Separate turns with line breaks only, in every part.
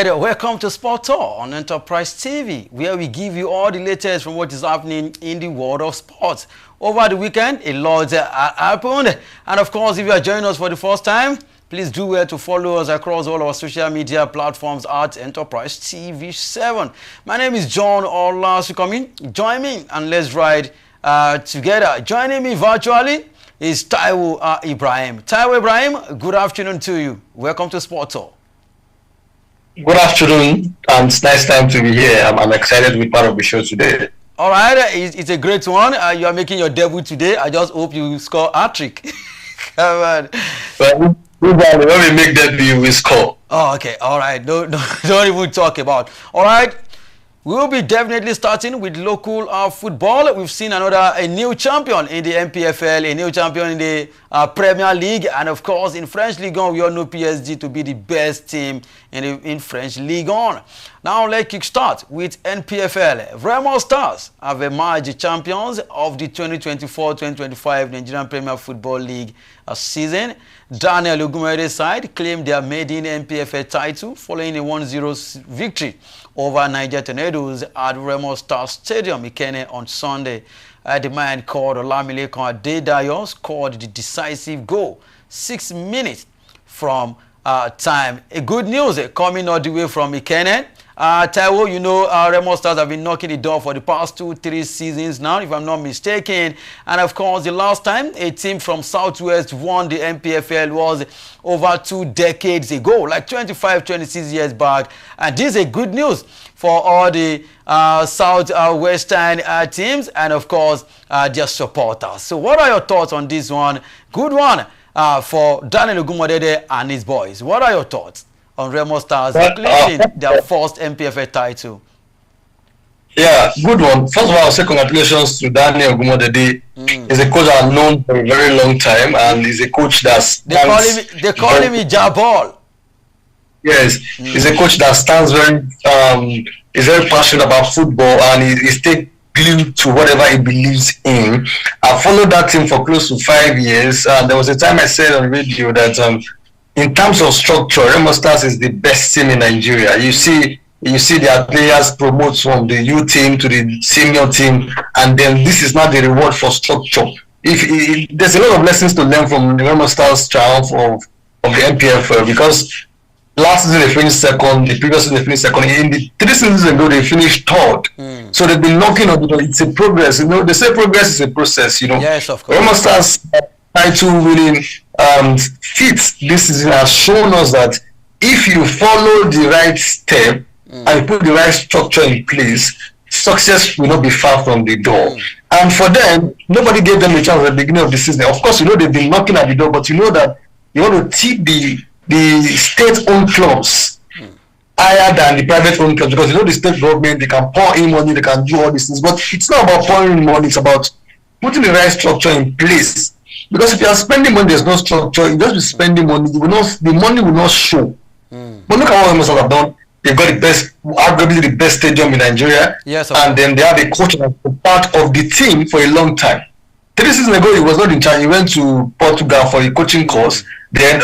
right, welcome to Sport Tour on Enterprise TV, where we give you all the latest from what is happening in the world of sports. Over the weekend, a lot happened, and of course, if you are joining us for the first time, please do well to follow us across all our social media platforms at Enterprise TV 7. My name is John Olasukomi. Join me and let's ride together. Joining me virtually is Taiwo Ibrahim. Taiwo Ibrahim, good afternoon to you. Welcome to Sport Tour.
Good afternoon, and it's nice time to be here. I'm excited to be part of the show today.
All right, it's a great one. You are making your debut today. I just hope you score a hat-trick. Come on.
Well, when we make debut, we score.
Oh, okay. All right. No, don't even talk about. All right. We'll be definitely starting with local football. We've seen a new champion in the MPFL, a new champion in the Premier League, and of course in French Ligue 1, we all know PSG to be the best team in French Ligue 1. Now let's kickstart with NPFL. Remo Stars have emerged champions of the 2024-2025 Nigerian Premier Football League season. Daniel Ogunmode's side claimed their maiden NPFL title following a 1-0 victory over Niger Tornadoes at Remo Star Stadium, Ikenne, on Sunday. The man called Olamilekan Adedayo scored the decisive goal 6 minutes from time. Good news coming all the way from Ikenne. Taiwo, you know, Remo Stars have been knocking the door for the past 2-3 seasons now, if I'm not mistaken. And of course, the last time a team from Southwest won the MPFL was over 2 decades ago, like 25-26 years back. And this is good news for all the Southwestern teams and, of course, their supporters. So what are your thoughts on this one? Good one for Daniel Ogumodede and his boys. What are your thoughts on Remo Stars clinching their first MPFL title?
Yeah, good one. First of all, I'll say congratulations to Daniel Ogumodede. He's a coach I've known for a very long time, and he's a coach that's...
They call him Jabal.
Yes, he's a coach that stands he's very passionate about football, and he stays glued to whatever he believes in. I followed that team for close to 5 years, and there was a time I said on radio that in terms of structure, Remo Stars is the best team in Nigeria. You see their players promote from the youth team to the senior team, and then this is not the reward for structure. If there's a lot of lessons to learn from the Remo Stars triumph of the MPFL, because last season they finished second, the previous season they finished second. In the 3 seasons ago they finished third. So they've been knocking on it. It's a progress. You know, they say progress is a process. You know,
yes, of course.
Remo Stars title winning feats this season has shown us that if you follow the right step and you put the right structure in place, success will not be far from the door. And for them, nobody gave them a chance at the beginning of the season. Of course, you know they've been knocking at the door, but you know that you want to tip the state-owned clubs higher than the private-owned clubs, because you know the state government, they can pour in money, they can do all these things, but it's not about pouring in money, it's about putting the right structure in place. Because if you are spending money, there's no structure, you just be spending money, the money will not show. But look at what Remo Stars have done. They've got the best, arguably the best stadium in Nigeria,
yes,
and then they have a coach that's part of the team for a long time. 3 seasons ago, he was not in charge. He went to Portugal for a coaching course. Then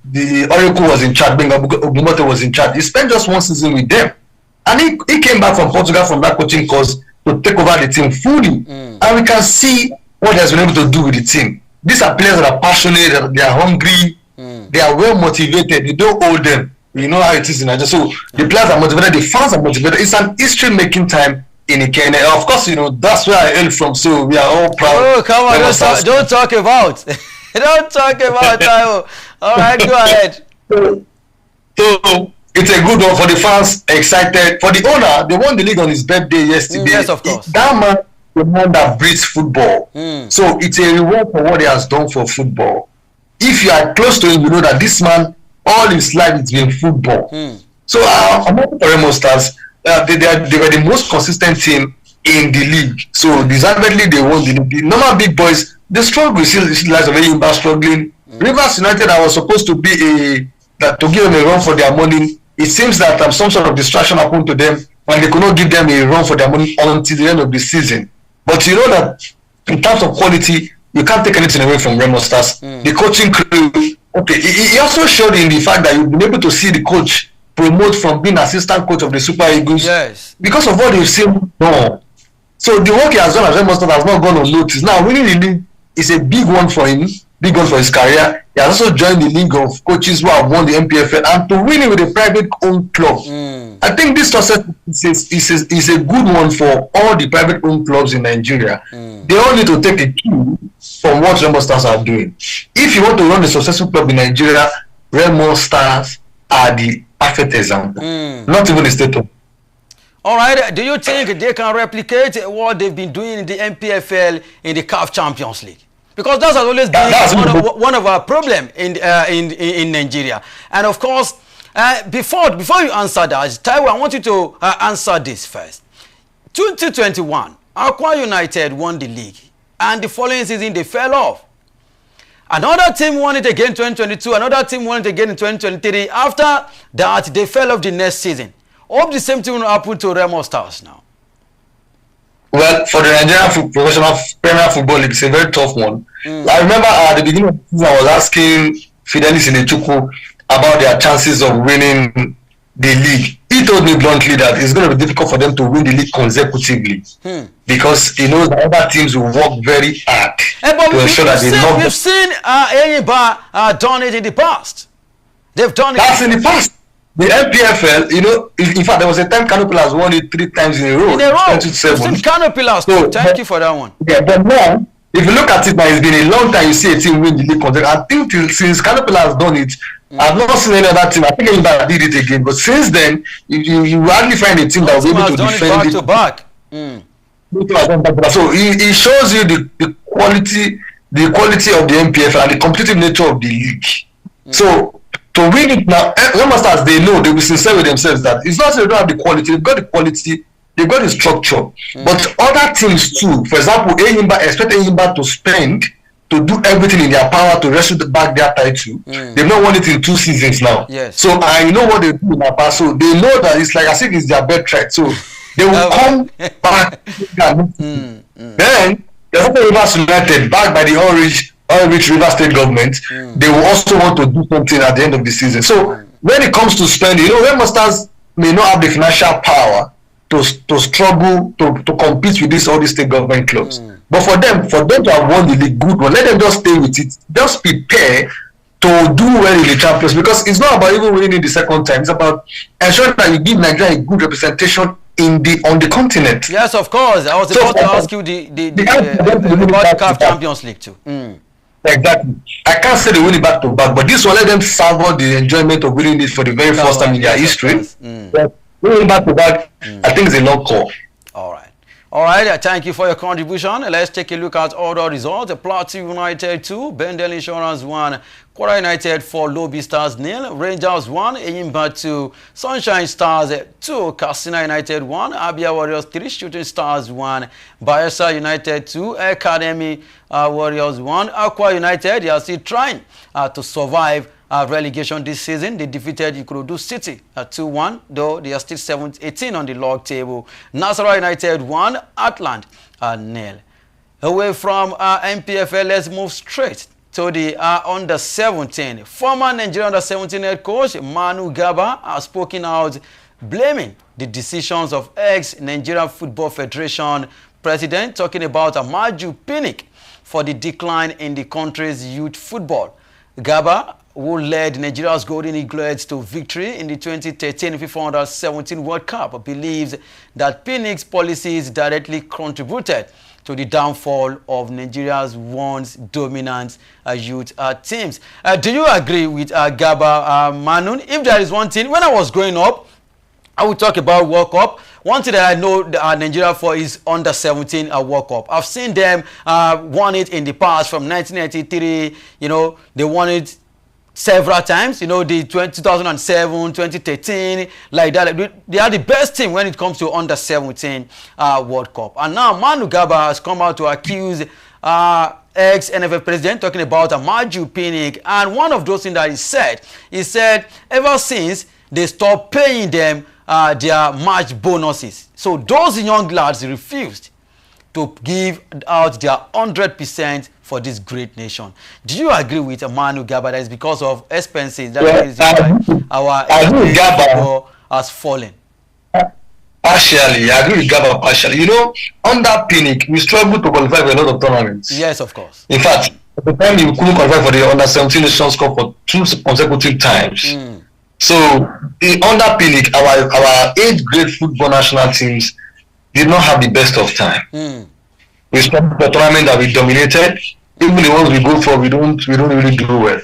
the Oracle was in charge. Benga Ogumode was in charge. He spent just 1 season with them, and he came back from Portugal from that coaching course to take over the team fully. And we can see what he has been able to do with the team. These are players that are passionate, they are hungry, they are well motivated. You don't hold them. You know how it is in Nigeria. So the players are motivated, the fans are motivated. It's an history-making time in Ikenne. Of course, you know, that's where I hail from, so we are all proud.
Oh, come on, don't talk about. Don't talk about Taiwo. All right, go ahead.
So it's a good one for the fans, excited. For the owner, they won the league on his birthday yesterday.
Yes, of course.
That man, the man that breeds football. So it's a reward for what he has done for football. If you are close to him, you know that this man, all his life, it's been football. So I'm happy for Remo Stars. They were the most consistent team in the league. So deservedly they won the league. The normal big boys, they struggle. You see the likes of Eyimba struggling. Rivers United, I was supposed to be to give them a run for their money. It seems that some sort of distraction happened to them, and they could not give them a run for their money until the end of the season. But you know that in terms of quality, you can't take anything away from Remo Stars. The coaching crew, okay, he also showed in the fact that you've been able to see the coach promote from being assistant coach of the Super Eagles.
Yes.
Because of what they've seen. No. So the work he has done as Remo Stars has not gone unnoticed. Now winning the league is a big one for him, big one for his career. He has also joined the league of coaches who have won the MPFL, and to win it with a private owned club. I think this success is a good one for all the private owned clubs in Nigeria. They all need to take a cue from what Remo Stars are doing. If you want to run a successful club in Nigeria, Remo Stars are the perfect example. Not even the state of.
All right. Do you think they can replicate what they've been doing in the MPFL in the CAF Champions League? Because that has always been one of our problems in Nigeria. And of course, before you answer that, Taiwo, I want you to answer this first. 2021, Akwa United won the league, and the following season they fell off. Another team won it again in 2022. Another team won it again in 2023. After that, they fell off the next season. Hope the same thing will happen to Remo Stars now.
Well, for the Nigerian professional Premier Football League, it's a very tough one. I remember at the beginning of the season, I was asking Fidelis Ilechukwu about their chances of winning the league. He told me bluntly that it's going to be difficult for them to win the league consecutively because he knows that other teams will work very hard to ensure that they know.
We've seen Enyimba done it in the past. They've done it.
That's in the past. The MPFL, you know, in fact, there was a time Canopy has won it 3 times in a row.
In a row. Canopy last. So, thank you for that one.
Yeah, but now, if you look at it now, it's been a long time you see a team win the league consecutively. I think since Canopy has done it, I've not seen any other team. I think anybody did it again. But since then, you hardly find a team that will be able to defend it.
Back to
back. So it shows you the quality of the MPFL and the competitive nature of the league. So to win it now, Remo Stars, they know, they will be sincere with themselves that it's not that they don't have the quality, they've got the quality, they've got the structure. But other teams too, for example, expect Enyimba to spend to do everything in their power to wrestle back their title. They've not won it in 2 seasons now.
Yes.
So I know what they do in their past. So they know that it's like as if it's their birthright. So they will come back. Then there's also Rivers United, backed by the Orange River State government. They will also want to do something at the end of the season. So when it comes to spending, you know, Remo Stars may not have the financial power to struggle to compete with all these state government clubs. But for them to have won the league, good one, let them just stay with it. Just prepare to do well in the Champions, because it's not about even winning in the second time. It's about ensuring that you give Nigeria a good representation on the continent.
Yes, of course. I was about to ask you about CAF Champions League too.
Exactly. I can't say they win it back to back, but this will let them savor the enjoyment of winning this for the very first time in their history. But winning back to back, I think it's a long call.
All right, thank you for your contribution. Let's take a look at all the results. Plateau United 2, Bendel Insurance 1, Kwara United 4, Lobby Stars 0, Rangers 1, Enyimba 2, Sunshine Stars 2, Katsina United 1, Abia Warriors 3, Shooting Stars 1, Bayelsa United 2, Academy Warriors 1, Akwa United. They are still trying to survive relegation this season. They defeated Ikorodu City 2-1, though they are still 18 on the log table. Nasarawa United 1, Atlant 0. Away from MPFL, let's move straight to the under-17. Former Nigerian under-17 head coach Manu Gaba has spoken out, blaming the decisions of ex-Nigerian Football Federation president, talking about Amaju Pinnick for the decline in the country's youth football. Gaba, who led Nigeria's Golden Eagles to victory in the 2013 FIFA Under-17 World Cup, believes that Pinnick's policies directly contributed to the downfall of Nigeria's once dominant youth teams. Do you agree with Gaba, Manun? If there is one thing, when I was growing up, I would talk about World Cup. One thing that I know Nigeria for is under-17 World Cup. I've seen them won it in the past from 1993. You know, they won it several times, you know, the 2007, 2013, like that. They are the best team when it comes to under-17 World Cup. And now Manu Gaba has come out to accuse ex-NFF president, talking about Amaju Pinnick. And one of those things that he said ever since they stopped paying them their match bonuses, so those young lads refused to give out their 100% for this great nation. Do you agree with Manu Gaba that it's because of expenses that
Well,
is why our
I agree with Gaba.
football has fallen?
Partially, I agree with Gaba partially. You know, under Pinnick, we struggled to qualify for a lot of tournaments.
Yes, of course.
In fact, at the time you couldn't qualify for the under-17 Nations Cup for 2 consecutive times. So, under Pinnick, our 8th grade football national teams did not have the best of time. We struggled for a tournament that we dominated. Even the ones we go for, we don't really do well.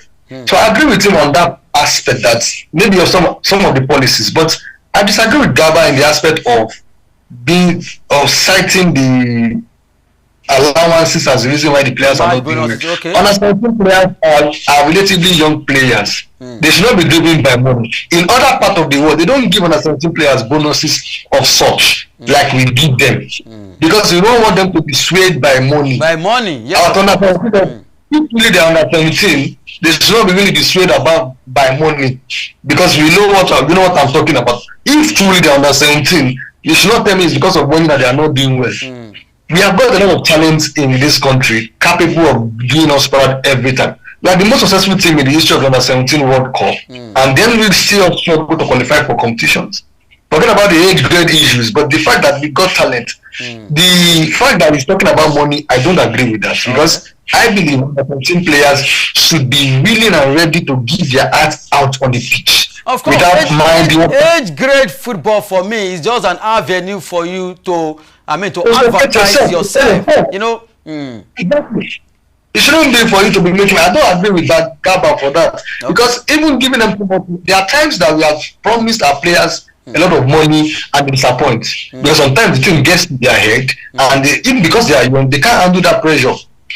So I agree with him on that aspect, that maybe of some of the policies, but I disagree with Gaba in the aspect of citing the allowances as the reason why the players are not doing well.
Okay.
Under-17 players are relatively young players. They should not be driven by money. In other parts of the world, they don't give under-17 players bonuses of such like we give them, because we don't want them to be swayed by money.
By money, yes.
If really they are under-17, they should not be really be swayed about by money, because we know what I'm talking about. If truly they are under-17, you should not tell me it's because of money that they are not doing well. We have got a lot of talents in this country capable of doing us proud every time. We are the most successful team in the history of the under-17 World Cup, and then we still struggle to qualify for competitions. Talking about the age grade issues, but the fact that we got talent, the fact that he's talking about money, I don't agree with that, because I believe under-17 players should be willing and ready to give their hearts out on the pitch.
Of course, age grade football for me is just an avenue for you to advertise yourself. You know.
Exactly. It shouldn't be for you to be making. I don't agree with that Gaba for that, because even giving them, there are times that we have promised our players a lot of money and they disappoint, because sometimes the team gets to their head, and even because they are young, they can't handle that pressure.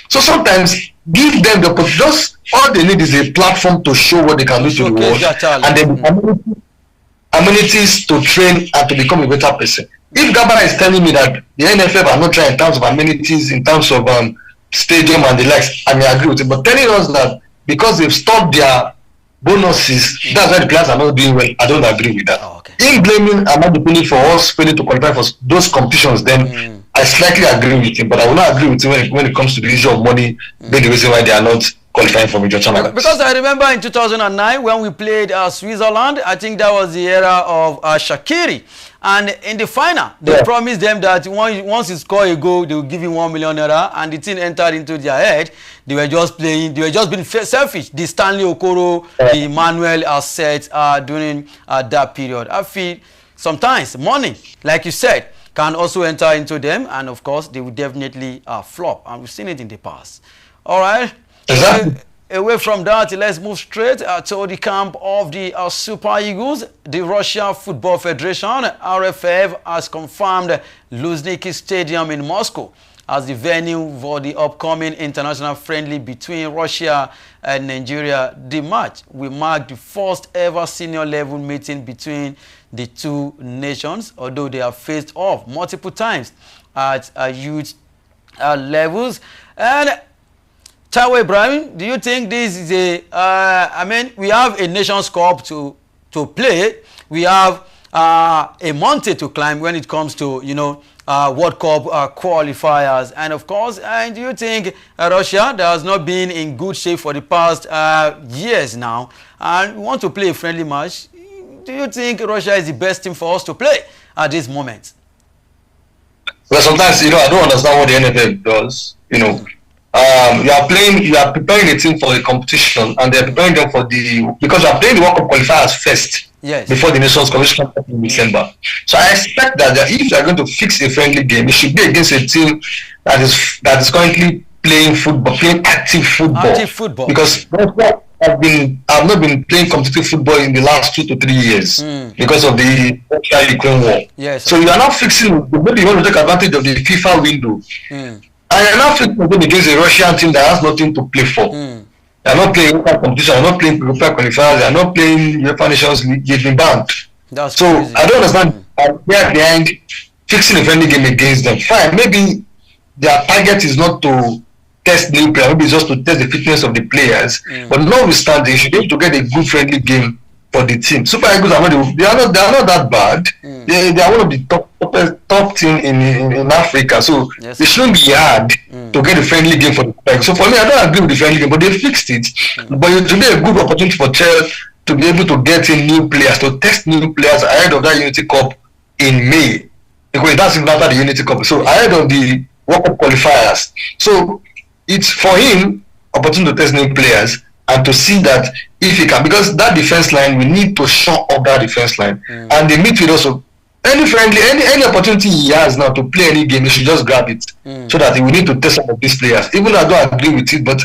So sometimes give them the just all they need is a platform to show what they can do to the world, and then amenities to train and to become a better person. If Gaba is telling me that the NFF are not trying in terms of amenities, in terms of stadium and the likes, I may agree with it. But telling us that because they've stopped their bonuses, that's why the players are not doing well, I don't agree with that. In blaming Ahmadu Pinnick for us failing to qualify for those competitions, then I slightly agree with him, but I will not agree with him when it comes to the issue of money being the reason why they are not qualifying for major tournaments.
Because I remember in 2009 when we played Switzerland, I think that was the era of Shaqiri. And in the final, they promised them that once you score a goal, they will give you $1 million, and the thing entered into their head. They were just playing, they were just being selfish. The Stanley Okoro, the Emmanuel Asset during that period. I feel sometimes money, like you said, can also enter into them, and of course, they will definitely flop. And we've seen it in the past. All right.
Exactly.
Away from that, let's move straight to the camp of the Super Eagles. The Russia Football Federation, RFF, has confirmed Luzhniki Stadium in Moscow as the venue for the upcoming international friendly between Russia and Nigeria. The match will mark the first ever senior level meeting between the two nations, although they have faced off multiple times at youth levels. And Tawe Ibrahim, do you think this is we have a Nations Cup to play. We have a mountain to climb when it comes to, World Cup qualifiers. And of course, do you think Russia, that has not been in good shape for the past years now, and we want to play a friendly match, do you think Russia is the best team for us to play at this moment?
Well, sometimes, I don't understand what the NFF does, you are preparing a team for a competition, and they're preparing them because you are playing the World Cup qualifiers first, before the Nations Commission in December. So I expect that if you are going to fix a friendly game, it should be against a team that is currently playing active football. Because I've not been playing competitive football in the last 2 to 3 years because of the Russia-Ukraine war.
Yes,
so you are now fixing. Maybe you want to take advantage of the FIFA window. I am not fixing against a Russian team that has nothing to play for. They are not playing competition. They are not playing European qualifiers. They are not playing UEFA Nations League. They've been banned. So crazy. I don't understand. They are behind fixing a friendly game against them. Fine, maybe their target is not to test new players. Maybe it's just to test the fitness of the players. But notwithstanding, they should be able to get a good friendly game for the team. Super Eagles are not that bad. They are one of the top team in Africa, so they shouldn't be hard to get a friendly game for the Spurs. So for me, I don't agree with the friendly game, but they fixed it. But it will be a good opportunity for Chelsea to be able to get in new players, to test new players ahead of that Unity Cup in May. Because that's after the Unity Cup. So ahead of the World Cup qualifiers. So it's for him opportunity to test new players and to see that if he can, because that defense line, we need to shore up that defense line. And the midfield also, any opportunity he has now to play any game, he should just grab it so that he will need to test some of these players. Even though I don't agree with it, but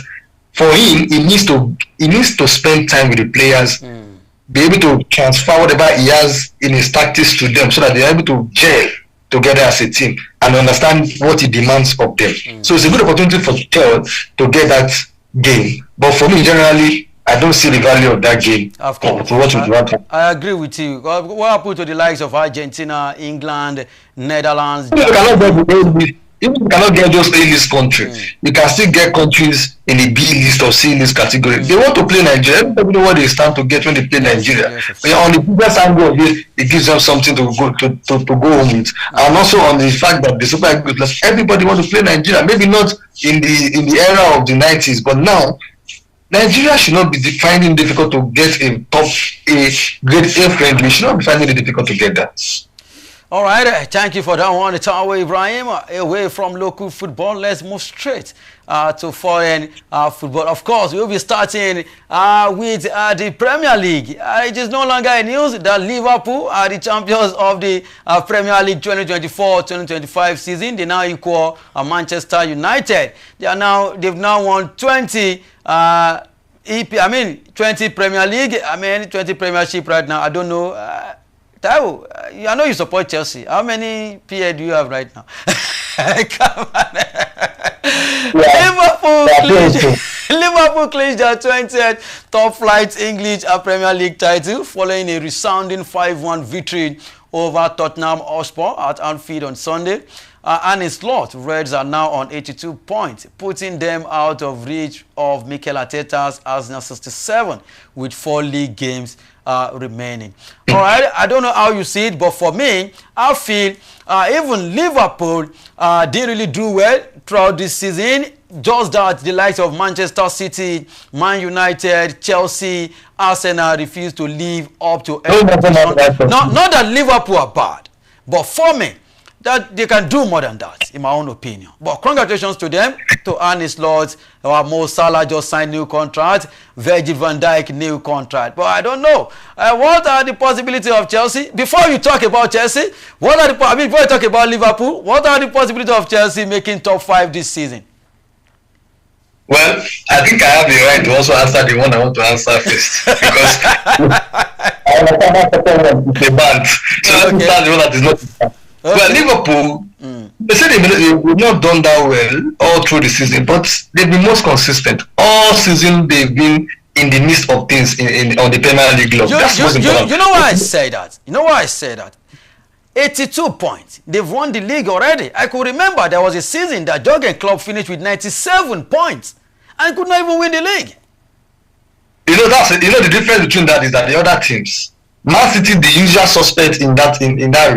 for him, he needs to spend time with the players, be able to transfer whatever he has in his tactics to them so that they are able to gel together as a team and understand what he demands of them. So it's a good opportunity for Chelsea to get that game. But for me, generally, I don't see the value of that game.
Of course. I agree with you. What happened to the likes of Argentina, England, Netherlands?
Even if you cannot get those A-list countries, you can still get countries in the B-list or C-list category. They want to play Nigeria. Everybody know what they stand to get when they play Nigeria. But on the business angle of it gives them something to go home with. And also on the fact that the Super Eagles, everybody want to play Nigeria. Maybe not in the era of the 90s, but now Nigeria should not be finding it difficult to get a top A, grade A friendly. Should not be finding it difficult to get that.
All right, thank you for that one. It's away, Ibrahim. Away from local football, let's move straight to foreign football. Of course, we'll be starting with the Premier League. It is no longer a news that Liverpool are the champions of the Premier League 2024-2025 season. They now equal Manchester United. They've now won 20 20 Premier League. 20 Premiership right now. I don't know. Taiwo, I know you support Chelsea. How many PA do you have right now? Come on. Liverpool clinched their 20th top flight English Premier League title following a resounding 5-1 victory over Tottenham Hotspur at Anfield on Sunday. And in slot, Reds are now on 82 points, putting them out of reach of Mikel Arteta's Arsenal 67 with 4 league games remaining. All right, I don't know how you see it, but for me, I feel even Liverpool didn't really do well throughout this season. Just that the likes of Manchester City, Man United, Chelsea, Arsenal refused to live up to expectations. Not that Liverpool are bad, but for me, that they can do more than that, in my own opinion. But congratulations to them, to Arne Slot. Mo Salah just signed new contract, Virgil van Dijk new contract. But I don't know. What are the possibilities of Chelsea? Before you talk about Chelsea, before you talk about Liverpool, what are the possibilities of Chelsea making top 5 this season?
Well, I think I have the right to also answer the one I want to answer first. Because I understand the band. So let me start the one that is not the band. Okay. Well, Liverpool, they said they've not done that well all through the season, but they've been most consistent. All season, they've been in the midst of things on the Premier League level. That's most important.
You know why I say that? 82 points. They've won the league already. I could remember there was a season that Jurgen Klopp finished with 97 points and could not even win the league.
The difference between that is that the other teams, Man City, the usual suspect in that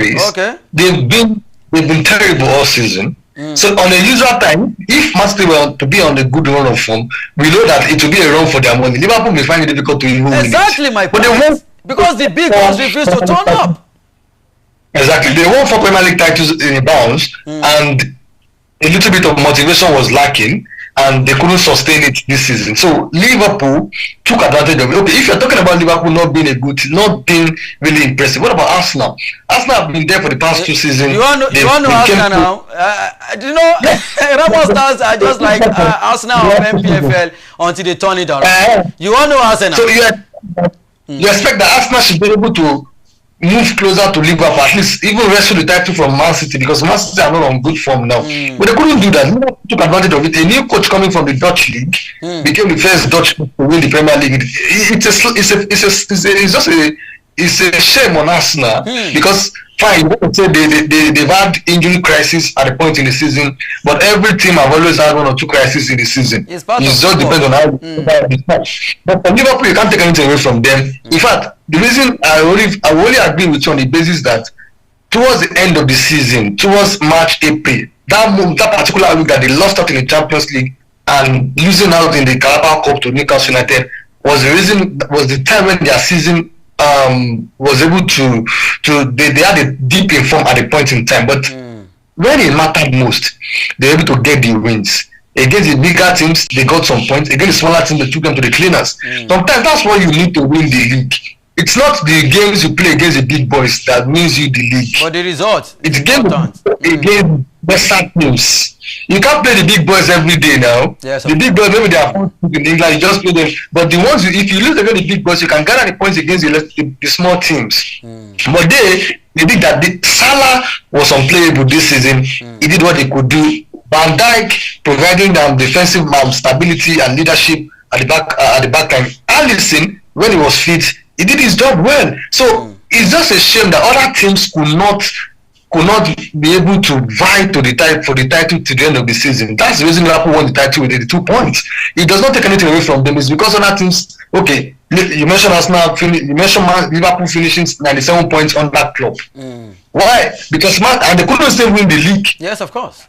race. Okay. They've been terrible all season. So on a usual time, if Man City were to be on a good run of form, we know that it will be a run for their money. Liverpool may find it difficult to even win.
Exactly my point. Because the big ones refuse to turn up.
Exactly. They won 4 Premier League titles in a bounce, and a little bit of motivation was lacking, and they couldn't sustain it this season. So Liverpool took advantage of it. Okay, if you're talking about Liverpool not being a good team, not being really impressive, what about Arsenal? Arsenal have been there for the past 2 seasons.
You want to Arsenal now? Ramos stars are just like Arsenal or MPFL until they turn it around. You want to Arsenal?
So you expect that Arsenal should be able to move closer to Liverpool, at least even wrestle the title from Man City, because Man City are not on good form now. But they couldn't do that. Liverpool took advantage of it. A new coach coming from the Dutch league became the first Dutch to win the Premier League. It's a shame on Arsenal because fine, say they've had injury crisis at a point in the season, but every team have always had 1 or 2 crises in the season. It just depends on how but for Liverpool, you can't take anything away from them. In fact, the reason I only agree with you on the basis that towards the end of the season, towards March, April, that particular week that they lost out in the Champions League and losing out in the Carabao Cup to Newcastle United was the time when their season was able to they had a deep in form at a point in time, but when it mattered most, they were able to get the wins. Against the bigger teams, they got some points. Against the smaller teams, they took them to the cleaners. Sometimes that's what you need to win the league. It's not the games you play against the big boys that wins you the league.
But the result.
It's games against lesser teams. You can't play the big boys every day now.
Yes,
the big boys, maybe they are in England, you just play them. But the ones, if you lose against the big boys, you can gather the points against the small teams. But they did that. Salah was unplayable this season. He did what he could do. Van Dijk providing them defensive stability and leadership at the back line. Alisson, when he was fit, he did his job well. So it's just a shame that other teams could not be able to vie for the title to the end of the season. That's the reason Liverpool won the title with 82 points. It does not take anything away from them. It's because other teams. Okay, you mentioned Arsenal. You mentioned Liverpool finishing 97 points on that club. Why? Because and they couldn't still win the league.
Yes, of course.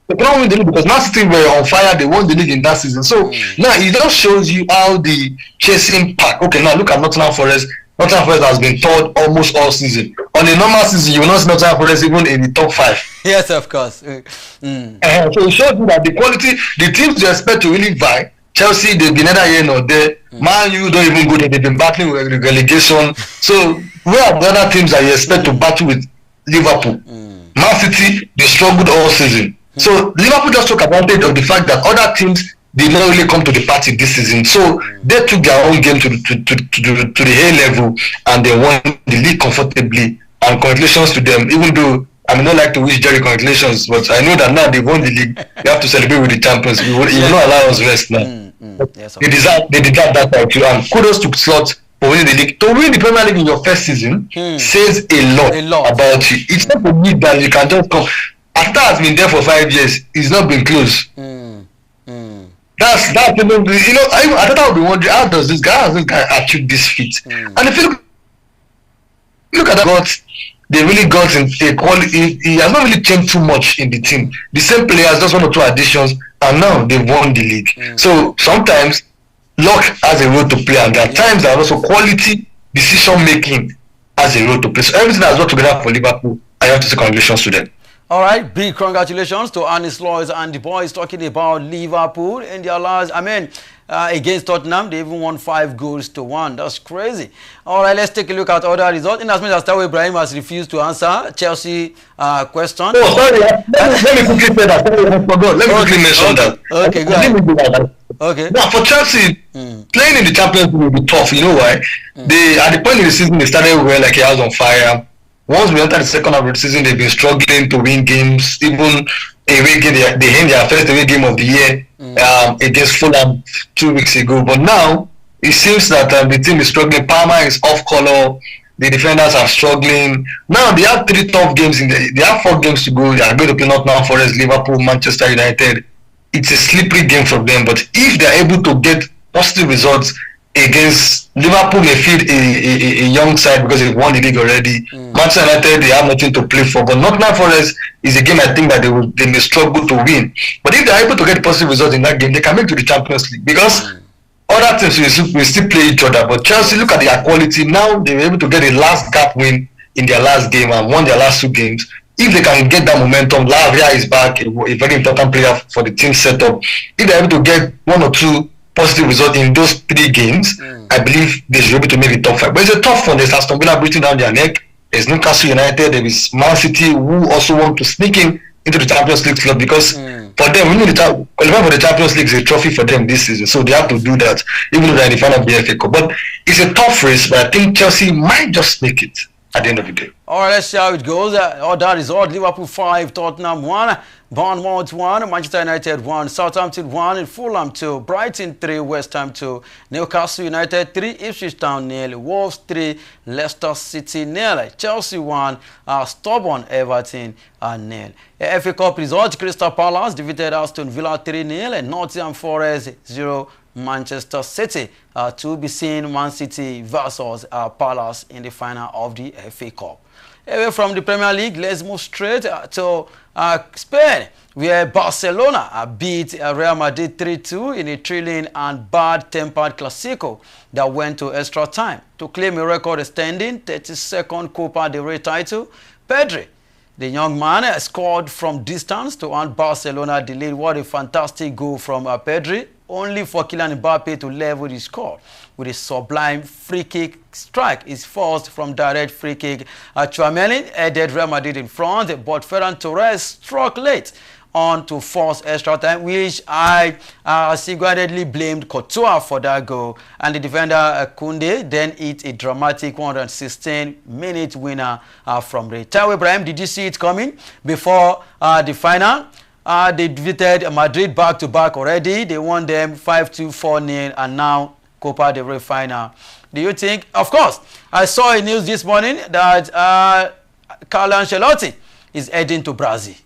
They couldn't win the league because Man City were on fire. They won the league in that season. So now it just shows you how the chasing pack. Okay, now look at Nottingham Forest. Nottingham Forest has been third almost all season. On a normal season, you will not see Nottingham Forest even in the top 5.
Yes, of course.
So it shows you that the quality, the teams you expect to really vie. Chelsea, they've been either here nor there. Man U don't even go there. They've been battling with relegation. So where are the other teams that you expect to battle with? Liverpool. Man City, they struggled all season. So Liverpool just took advantage of the fact that other teams did not really come to the party this season. So they took their own game to the A level and they won the league comfortably. And congratulations to them. Even though I may not like to wish Jerry congratulations, but I know that now they won the league. They have to celebrate with the champions. You will not allow us rest now.
Yes,
they deserve that right too. And kudos to Slot for winning the league. To win the Premier League in your first season says a lot about you. It's not a league that you can just come. After has been there for 5 years, it's not been close. That's you know. I thought I would be wondering how does this guy achieve this feat? And if you look at that, they really got in a quality. He has not really changed too much in the team. The same players, just 1 or 2 additions, and now they've won the league. So sometimes luck has a role to play, and there are times that also quality decision making has a role to play. So everything has worked together for Liverpool. I have to say congratulations to them.
All right, big congratulations to Ernest Lois and the boys talking about Liverpool in their last, against Tottenham. They even won 5-1. That's crazy. All right, let's take a look at other results. In as much as Tawo Ibrahim has refused to answer Chelsea question.
Oh, sorry. Let me quickly say that. I forgot. Let me quickly mention that.
Okay, go ahead. Okay.
Now, for Chelsea, playing in the Champions League will be tough. You know why? At the point in the season, they started well, like a house on fire. Once we enter the second half of the season, they've been struggling to win games. Even away game, they end their first away game of the year against Fulham 2 weeks ago. But now it seems that the team is struggling. Palmer is off color. The defenders are struggling. Now they have 3 tough games. They have 4 games to go. They are going to play Nottingham Forest, Liverpool, Manchester United. It's a slippery game for them. But if they are able to get positive results against Liverpool, may feel a young side because they've won the league already. Manchester United, they have nothing to play for. But Nottingham Forest is a game I think that they may struggle to win. But if they are able to get positive results in that game, they can make to the Champions League because other teams will still play each other. But Chelsea, look at their quality. Now they were able to get a last gap win in their last game and won their last 2 games. If they can get that momentum, Lavia is back, a very important player for the team setup. If they're able to get 1 or 2 positive result in those 3 games, I believe they should be able to make the top 5. But it's a tough one. There's Aston Villa breathing down their neck. There's Newcastle United. There is Man City, who also want to sneak into the Champions League club because for them, qualifying for the Champions League is a trophy for them this season. So they have to do that, even though they're in the final of the FA Cup. But it's a tough race, but I think Chelsea might just make it at the end of the day.
All right, let's see how it goes. That is all. Liverpool 5, Tottenham 1, Bournemouth 1, Manchester United 1, Southampton 1, and Fulham 2, Brighton 3, West Ham 2, Newcastle United 3, Ipswich Town 0, Wolves 3, Leicester City 0, Chelsea 1, stubborn Everton 0. FA Cup result: Crystal Palace defeated Aston Villa 3-0, and Nottingham Forest 0. Manchester City to be seen Man City versus Palace in the final of the FA Cup. Away from the Premier League, let's move straight to Spain, where Barcelona beat Real Madrid 3-2 in a thrilling and bad-tempered Clasico that went to extra time. To claim a record-extending 32nd Copa del Rey title, Pedri, the young man, scored from distance to earn Barcelona the lead. What a fantastic goal from Pedri, only for Kylian Mbappe to level the score with a sublime free kick strike. His first from direct free kick. Tchouaméni headed Real Madrid in front, but Ferran Torres struck late on to force extra time, which I single-handedly blamed Courtois for that goal. And the defender Koundé then hit a dramatic 116-minute winner from Ray. Taiwo Ibrahim, did you see it coming before the final? They defeated Madrid back-to-back already. They won them 5-2, 4-0, and now Copa del Rey final. Do you think? Of course, I saw a news this morning that Carlo Ancelotti is heading to Brazil.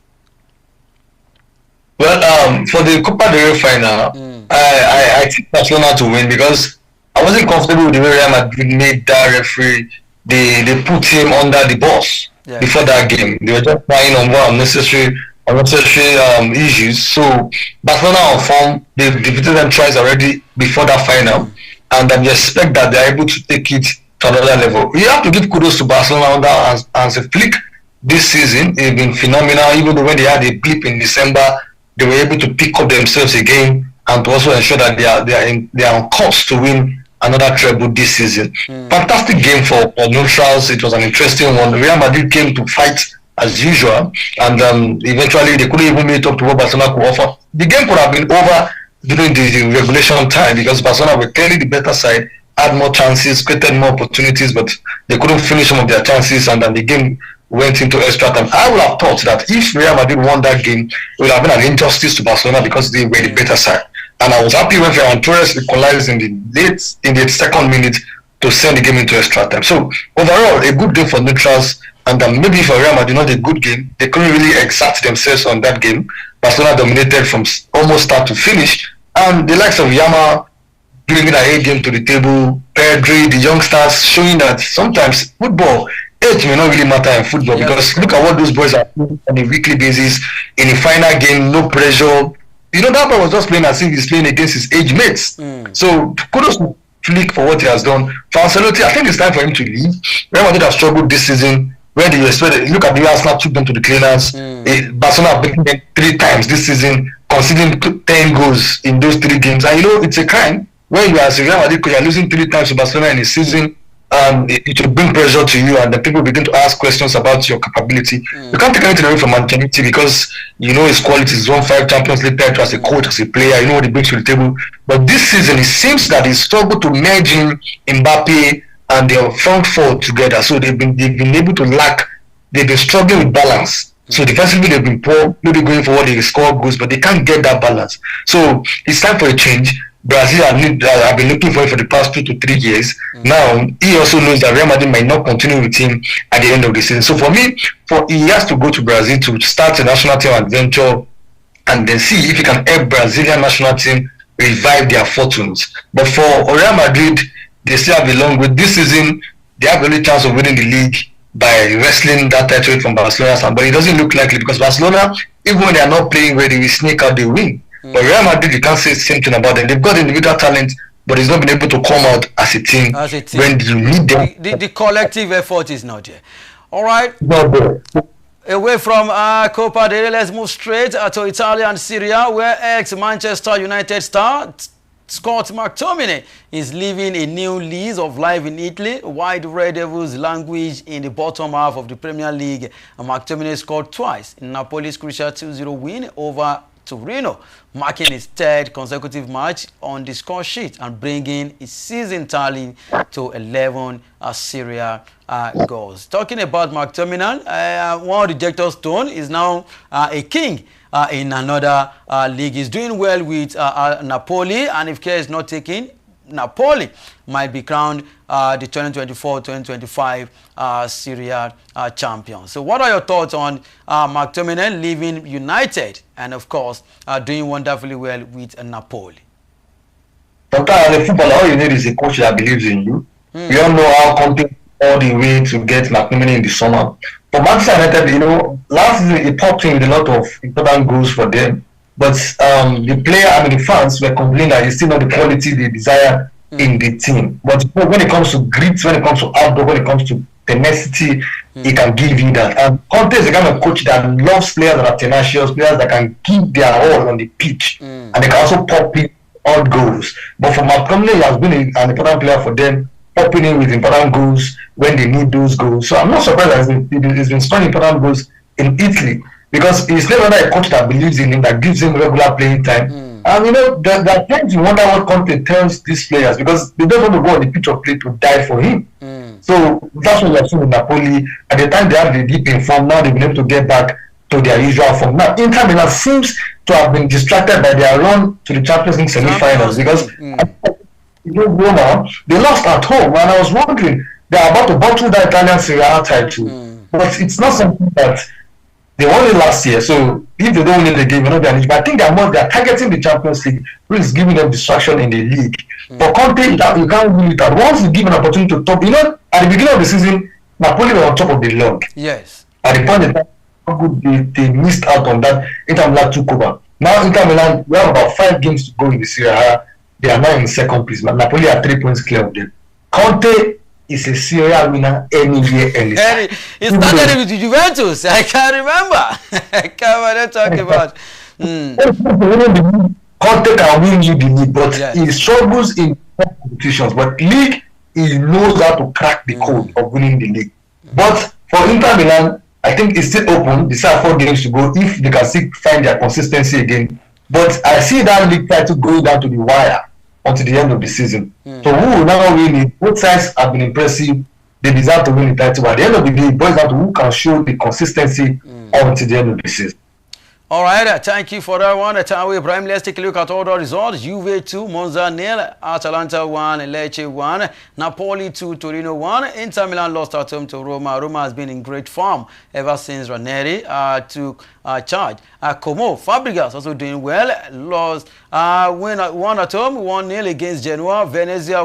Well, for the Copa del Rey final, I think Barcelona to win because I wasn't comfortable with the way Real Madrid made that referee. They put him under the bus before that game. They were just trying on more unnecessary issues. So Barcelona on form, they've defeated them twice already before that final, and we expect that they're able to take it to another level. We have to give kudos to Barcelona under Hansi Flick this season. They've been phenomenal. Even though when they had a blip in December, they were able to pick up themselves again and to also ensure that they are on course to win another treble this season. Fantastic game for neutrals. It was an interesting one. Real Madrid came to fight as usual, and eventually they couldn't even meet up to what Barcelona could offer. The game could have been over during the regulation time because Barcelona were clearly the better side, had more chances, created more opportunities, but they couldn't finish some of their chances, and then the game went into extra time. I would have thought that if Real Madrid won that game, it would have been an injustice to Barcelona because they were the better side. And I was happy when Ferran Torres equalized in the second minute to send the game into extra time. So overall, a good game for neutrals, and maybe for Real Madrid, not a good game. They couldn't really exert themselves on that game. Barcelona dominated from almost start to finish, and the likes of Yamal bringing an A game to the table, Pedri, the youngsters showing that sometimes football, age may not really matter in football because look at what those boys are doing on a weekly basis in a final game, no pressure. You know, that boy was just playing as if he's playing against his age mates. So kudos to Flick for what he has done. For Ancelotti, I think it's time for him to leave. Real Madrid have struggled this season. When they look at the way Arsenal took them to the cleaners, Barcelona have beaten them 3 times this season, conceding 10 goals in those 3 games. And you know, it's a crime when you are as a Real Madrid, you're losing 3 times to Barcelona in a season. It will bring pressure to you, and the people begin to ask questions about your capability. You can't take anything away from Ancelotti because you know his qualities. He's won 5 Champions League titles as a coach, as a player. You know what he brings to the table. But this season, it seems that he struggled to merge in Mbappe and their front four together. So they've been able to lack. They've been struggling with balance. So defensively, they've been poor. Maybe going forward, they score goals, but they can't get that balance. So it's time for a change. Brazil have been looking for him for the past 2 to 3 years. Now he also knows that Real Madrid might not continue with him at the end of the season. So for me, he has to go to Brazil to start a national team adventure and then see if he can help Brazilian national team revive their fortunes. But for Real Madrid, they still have a long way. This season, they have the only chance of winning the league by wrestling that title from Barcelona. But it doesn't look likely because Barcelona, even when they are not playing well, they will sneak out, they win. But Real Madrid, you can't say the same thing about them. They've got individual talent, but it's not been able to come out as a team, when you need them.
The collective effort is not there. All right.
Not there.
Away from Copa del Rey, let's move straight to Italia and Syria, where ex-Manchester United star Scott McTominay is living a new lease of life in Italy, while the Red Devils languish in the bottom half of the Premier League. McTominay scored twice in Napoli's crucial 2-0 win over Torino, marking his 3rd consecutive match on the score sheet and bringing his season tally to 11 Syria goals. Talking about McTominay, one rejected stone is now a king in another league. He's doing well with Napoli, and if care is not taken, Napoli might be crowned the 2024-2025 Syria champion. So what are your thoughts on McTominay leaving United and, of course, doing wonderfully well with Napoli?
Sometimes as a footballer, all you need is a coach that believes in you. We all know how Conte all the way to get McNamee in the summer. For Manchester United, last season it popped in with a lot of important goals for them. But the player, the fans were complaining that it's still not the quality they desire in the team. But when it comes to grit, when it comes to outdoor, when it comes to tenacity, he can give you that. And Conte is the kind of coach that loves players that are tenacious, players that can give their all on the pitch, and they can also pop in all goals. But for McTominay, he has been an important player for them, popping in with important goals when they need those goals. So I'm not surprised that he's been scoring important goals in Italy, because he's never a coach that believes in him, that gives him regular playing time. And there are times you wonder what Conte tells these players, because they don't want to go on the pitch of play to die for him. So that's what we have seen with Napoli. At the time they had the dip in form, now they've been able to get back to their usual form. Now Inter Milan seems to have been distracted by their run to the Champions League semi-finals, because Roma, they lost at home, and I was wondering, they're about to bottle that Italian Serie A title, but it's not something that they won it last year. So if they don't win the game, they're eligible. But I think they're targeting the Champions League, which is giving them distraction in the league. For Conte, you can't win it. Once you give an opportunity to top, at the beginning of the season, Napoli were on top of the log.
Yes.
At the point in time, they missed out on that. Inter Milan took over. Now Inter Milan, we have about 5 games to go in the Serie A. They are now in second place. Napoli are 3 points clear of them. Conte is a Serie A winner anywhere, anytime.
He started with Juventus. I can't remember. I can't talk about.
Conte can win you the league, but he struggles in competitions. But league, he knows how to crack the code of winning the league. But for Inter Milan, I think it's still open. They still have 4 games to go if they can still find their consistency again. But I see that league title going down to the wire until the end of the season. So who will now win it? Both sides have been impressive. They deserve to win the title. But at the end of the day, it boils down to who can show the consistency until the end of the season.
All right, thank you for that one. Tawi Ibrahim, let's take a look at all the results. Juve 2, Monza 0, Atalanta 1, Lecce 1, Napoli 2, Torino 1. Inter Milan lost at home to Roma. Roma has been in great form ever since Ranieri took charge. Como, Fabregas also doing well. Lost, won at home, 1-0 against Genoa. Venezia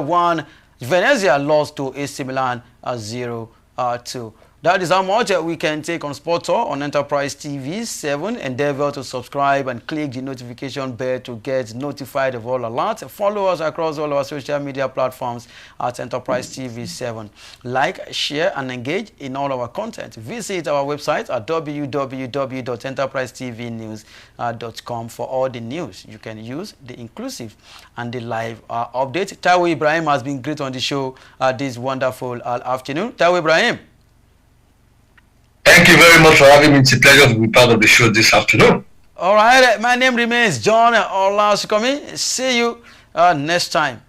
lost to AC Milan 0-2. That is how much we can take on Sport Talk on Enterprise TV 7. Endeavor to subscribe and click the notification bell to get notified of all alerts. Follow us across all our social media platforms at Enterprise TV 7. Like, share, and engage in all our content. Visit our website at www.enterprisetvnews.com for all the news you can use, the inclusive and the live update. Tawi Ibrahim has been great on the show this wonderful afternoon. Tawi Ibrahim.
Thank you very much for having me. It's a pleasure to be part of the show this afternoon.
All right, my name remains John Olasukomi. See you next time.